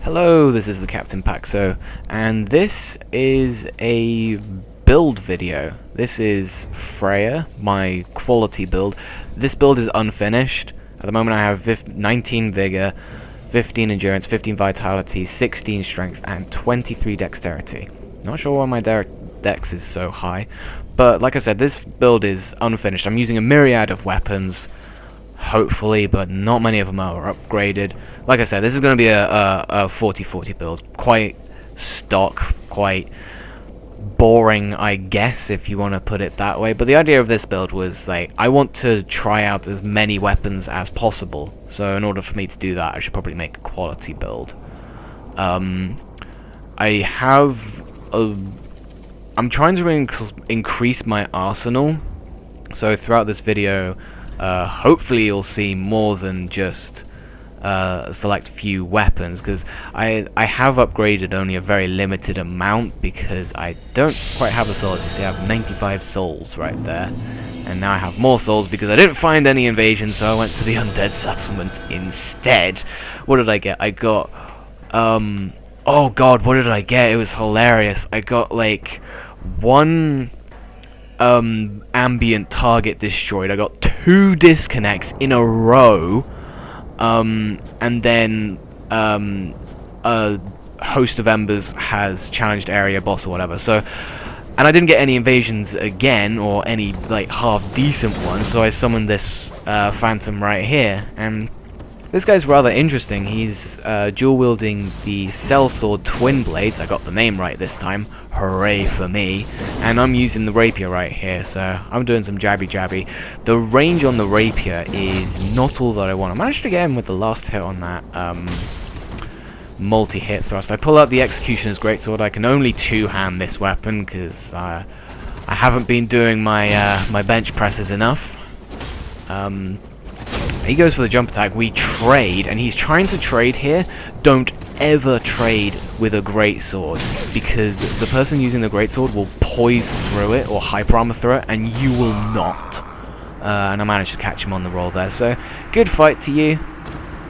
Hello, this is the Captain Paxo, and this is a build video. This is Freya, my quality build. This build is unfinished. At the moment I have 19 Vigor, 15 Endurance, 15 Vitality, 16 Strength, and 23 Dexterity. Not sure why my dex is so high, but like I said, this build is unfinished. I'm using a myriad of weapons, hopefully, but not many of them are upgraded. Like I said, this is going to be a 40-40 build. Quite stock, quite boring, I guess, if you want to put it that way. But the idea of this build was, like, I want to try out as many weapons as possible. So in order for me to do that, I should probably make a quality build. I have I'm trying to increase my arsenal. So throughout this video, hopefully you'll see more than just select few weapons, because I have upgraded only a very limited amount because I don't quite have the souls. You see, I have 95 souls right there, and now I have more souls because I didn't find any invasions, so I went to the undead settlement instead. What did I get? I got oh god, what did I get? It was hilarious. I got like one ambient target destroyed. I got 2 disconnects in a row, and then a host of embers has challenged area boss or whatever. So, and I didn't get any invasions again, or any like half decent ones, so I summoned this phantom right here, and this guy's rather interesting. He's dual wielding the sellsword twin blades. I got the name right this time. Hooray for me. And I'm using the rapier right here, so I'm doing some jabby. The range on the rapier is not all that I want. I managed to get him with the last hit on that multi-hit thrust. I pull out the Executioner's Greatsword. I can only two-hand this weapon because I haven't been doing my my bench presses enough. He goes for the jump attack. We trade, and he's trying to trade here. Don't ever trade with a greatsword, because the person using the greatsword will poise through it or hyper armor through it, and you will not. And I managed to catch him on the roll there. So good fight to you.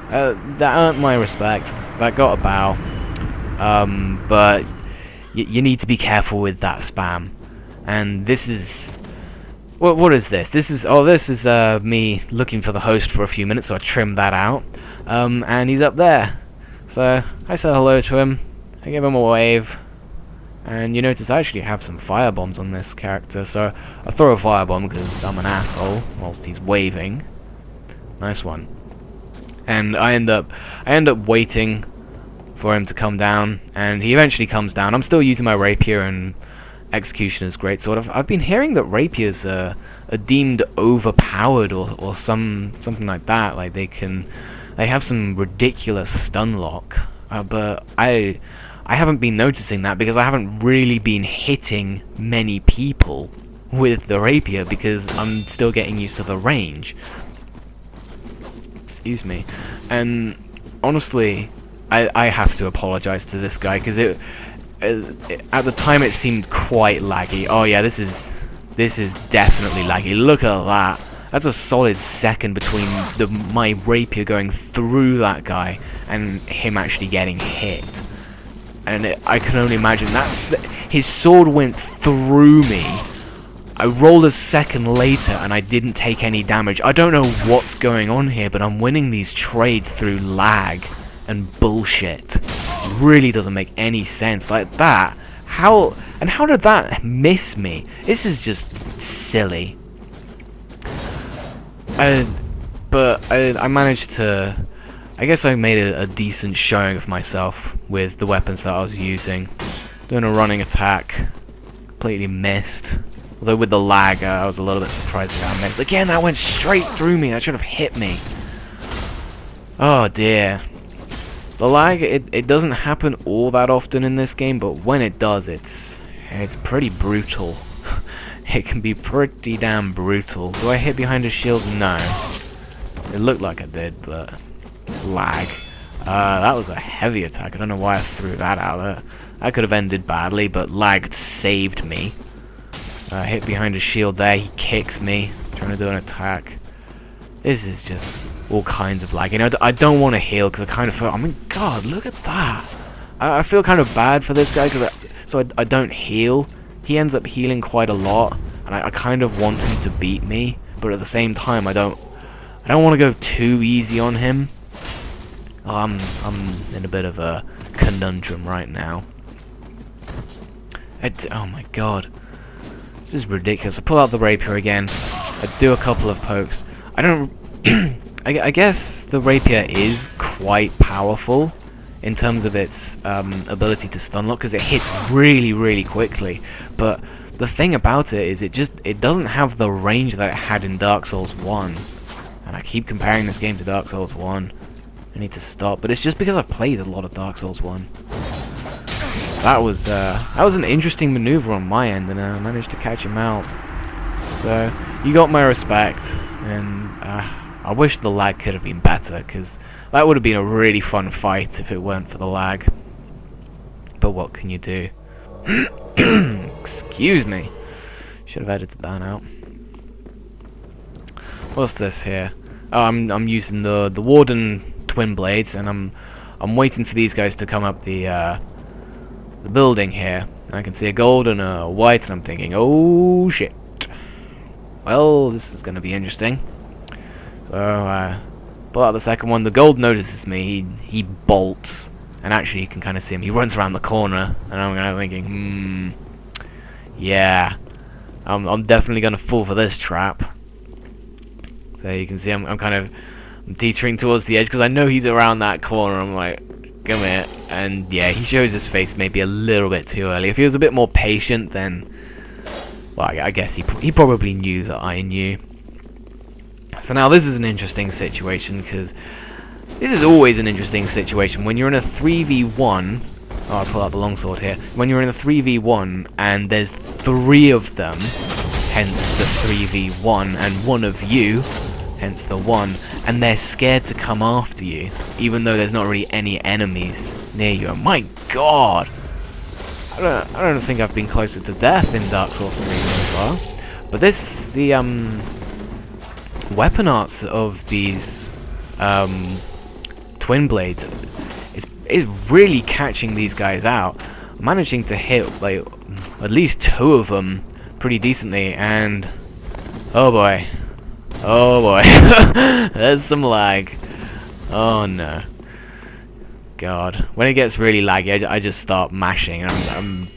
That earned my respect. That got a bow. But you need to be careful with that spam. And this is. What is this? This is me looking for the host for a few minutes, so I trimmed that out. And he's up there. So I say hello to him, I give him a wave, and you notice I actually have some firebombs on this character, so I throw a firebomb because I'm an asshole whilst he's waving. Nice one. And I end up waiting for him to come down, and he eventually comes down. I'm still using my rapier and Executioner's Greatsword. I've been hearing that rapiers are deemed overpowered or something like that. Like they have some ridiculous stun lock, but I haven't been noticing that because I haven't really been hitting many people with the rapier because I'm still getting used to the range. Excuse me. And honestly, I have to apologize to this guy because at the time it seemed quite laggy. Oh yeah, this is definitely laggy. Look at that. That's a solid second between my rapier going through that guy and him actually getting hit. And I can only imagine his sword went through me. I rolled a second later and I didn't take any damage. I don't know what's going on here, but I'm winning these trades through lag and bullshit. It really doesn't make any sense. Like that. How did that miss me? This is just silly. But I managed to. I guess I made a decent showing of myself with the weapons that I was using. Doing a running attack, completely missed. Although with the lag, I was a little bit surprised that I missed. Again, that went straight through me. That should have hit me. Oh dear. The lag, it doesn't happen all that often in this game, but when it does, it's pretty brutal. It can be pretty damn brutal. Do I hit behind a shield? No. It looked like I did, but lag. That was a heavy attack. I don't know why I threw that out. That could have ended badly, but lag saved me. Hit behind a shield there. He kicks me, trying to do an attack. This is just all kinds of lag. You know, I don't want to heal because I kind of feel, I mean, God, look at that. I feel kind of bad for this guy so I don't heal. He ends up healing quite a lot, and I kind of want him to beat me, but at the same time I don't want to go too easy on him. I'm in a bit of a conundrum right now. Oh my God, this is ridiculous. I pull out the rapier again. I do a couple of pokes. I don't. I guess the rapier is quite powerful in terms of its ability to stun lock, because it hits really, really quickly. But the thing about it is it doesn't have the range that it had in Dark Souls 1. And I keep comparing this game to Dark Souls 1. I need to stop, but it's just because I've played a lot of Dark Souls 1. That was an interesting maneuver on my end, and I managed to catch him out. So you got my respect, and I wish the lag could have been better, because that would have been a really fun fight if it weren't for the lag. But what can you do? Excuse me. Should have edited that out. What's this here? Oh, I'm using the Warden twin blades, and I'm waiting for these guys to come up the building here. And I can see a gold and a white, and I'm thinking, oh shit. Well, this is going to be interesting. So pull out the second one. The gold notices me. He bolts, and actually you can kind of see him. He runs around the corner, and I'm kind of thinking, yeah, I'm definitely going to fall for this trap. So you can see I'm kind of teetering towards the edge because I know he's around that corner. I'm like, come here, and yeah, he shows his face maybe a little bit too early. If he was a bit more patient, then, well, I guess he probably knew that I knew. So now this is an interesting situation, because this is always an interesting situation when you're in a 3v1. Oh, I'll pull out the longsword here. When you're in a 3v1 and there's 3 of them, hence the 3v1, and 1 of you, hence the 1, and they're scared to come after you, even though there's not really any enemies near you. Oh my God! I don't think I've been closer to death in Dark Souls 3 so far. But the weapon arts of these twin blades is really catching these guys out. I'm managing to hit like at least 2 of them pretty decently, and oh boy, there's some lag. Oh no, God, when it gets really laggy, I just start mashing. I'm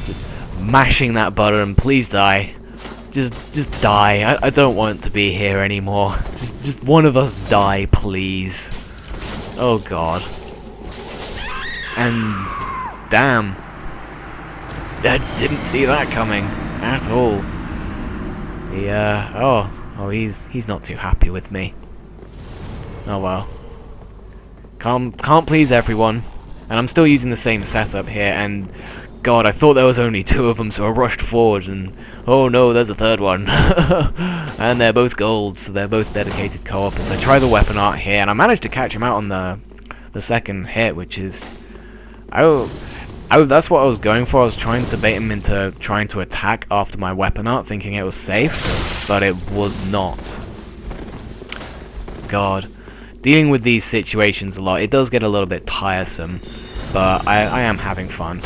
just mashing that button. Please die. Just die. I don't want to be here anymore. Just one of us die, please. Oh God. And damn, I didn't see that coming at all. He's not too happy with me. Oh well. Can't please everyone. And I'm still using the same setup here, and God, I thought there was only 2 of them, so I rushed forward, and oh no, there's a 3rd one. And they're both gold, so they're both dedicated co-opers. I try the weapon art here, and I managed to catch him out on the second hit, which is... that's what I was going for. I was trying to bait him into trying to attack after my weapon art, thinking it was safe, but it was not. God. Dealing with these situations a lot, it does get a little bit tiresome, but I am having fun.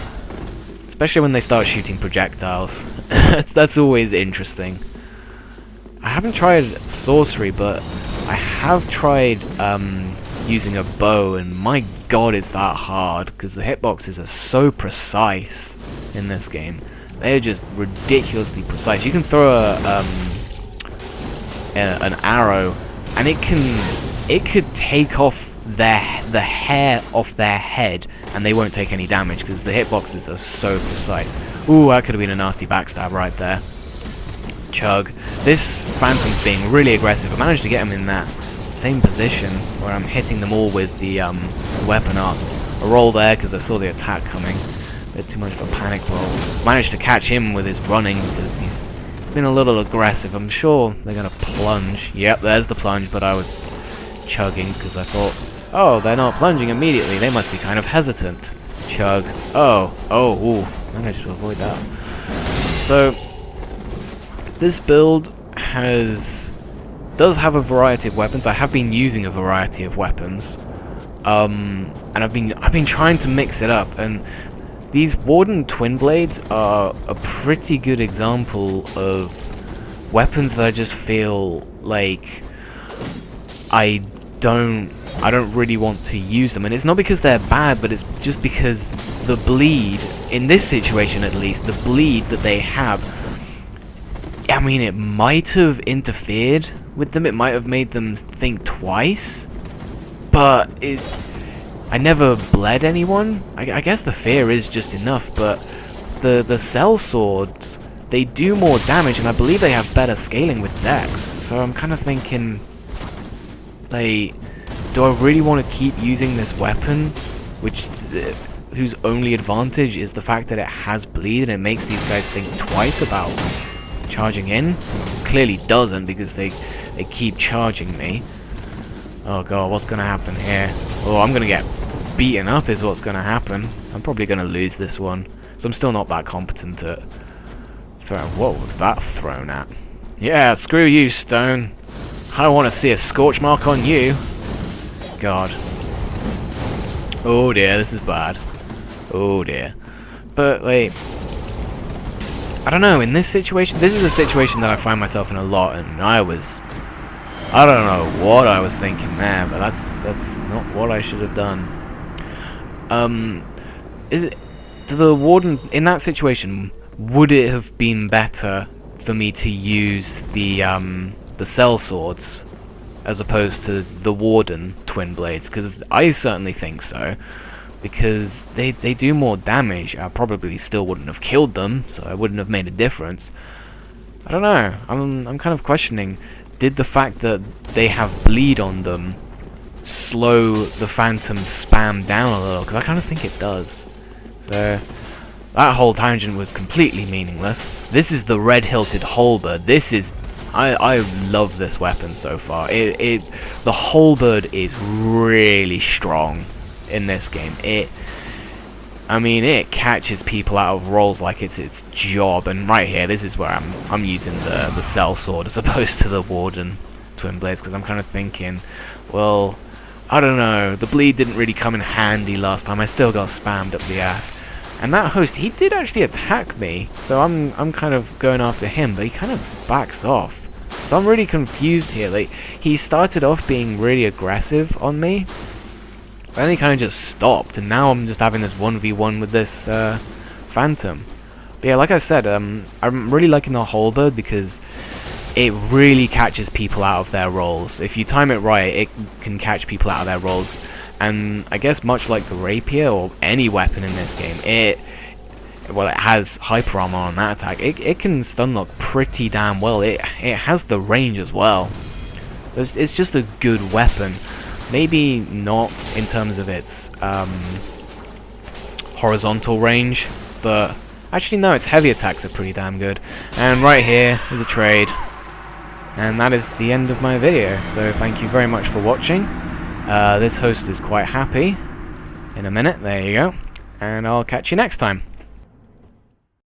Especially when they start shooting projectiles. That's always interesting. I haven't tried sorcery, but I have tried using a bow, and my God, is that hard, because the hitboxes are so precise in this game. They're just ridiculously precise. You can throw an arrow, and it could take off the hair off their head, and they won't take any damage because the hitboxes are so precise. Ooh, that could have been a nasty backstab right there. Chug. This Phantom's being really aggressive. I managed to get him in that same position where I'm hitting them all with the weapon arts. A roll there because I saw the attack coming. A bit too much of a panic roll. Managed to catch him with his running because he's been a little aggressive. I'm sure they're going to plunge. Yep, there's the plunge, but I was chugging because I thought, oh, they're not plunging immediately. They must be kind of hesitant. Chug. Ooh. Managed to avoid that. So, this build has does have a variety of weapons. I have been using a variety of weapons, and I've been trying to mix it up. And these Warden Twin Blades are a pretty good example of weapons that I just feel like I don't really want to use them. And it's not because they're bad, but it's just because the bleed, in this situation at least, the bleed that they have, I mean, it might have interfered with them, it might have made them think twice, but I never bled anyone. I guess the fear is just enough, but the cell swords, they do more damage, and I believe they have better scaling with dex, so I'm kind of thinking, like, do I really want to keep using this weapon, whose only advantage is the fact that it has bleed and it makes these guys think twice about charging in? Clearly doesn't, because they keep charging me. Oh god, what's gonna happen here? Oh, I'm gonna get beaten up is what's gonna happen. I'm probably gonna lose this one, so I'm still not that competent at throwing. What was that thrown at? Yeah, screw you, stone. I don't want to see a scorch mark on you. God. Oh dear, this is bad. Oh dear. But wait, I don't know, in this situation, this is a situation that I find myself in a lot, and I don't know what I was thinking there, but that's not what I should have done. Is it, to the Warden, in that situation, would it have been better for me to use the cell swords as opposed to the Warden Twin Blades? Because I certainly think so. Because they do more damage. I probably still wouldn't have killed them, so I wouldn't have made a difference. I don't know. I'm kind of questioning, did the fact that they have bleed on them slow the Phantom spam down a little? Because I kind of think it does. So that whole tangent was completely meaningless. This is the red-hilted halberd. This is, I love this weapon so far. The halberd is really strong in this game. I mean, it catches people out of rolls like it's its job. And right here, this is where I'm using the cell sword as opposed to the Warden Twin Blades, because I'm kind of thinking, well, I don't know, the bleed didn't really come in handy last time. I still got spammed up the ass. And that host, he did actually attack me, so I'm kind of going after him, but he kind of backs off. So I'm really confused here. Like, he started off being really aggressive on me, then he kind of just stopped, and now I'm just having this 1v1 with this Phantom. But yeah, like I said, I'm really liking the halberd because it really catches people out of their rolls. If you time it right, it can catch people out of their rolls. And I guess much like the rapier or any weapon in this game, it has hyper armor on that attack. It can stun lock pretty damn well. It has the range as well. It's just a good weapon. Maybe not in terms of its horizontal range, but actually no, its heavy attacks are pretty damn good. And right here is a trade, and that is the end of my video. So thank you very much for watching. This host is quite happy. In a minute, there you go, and I'll catch you next time.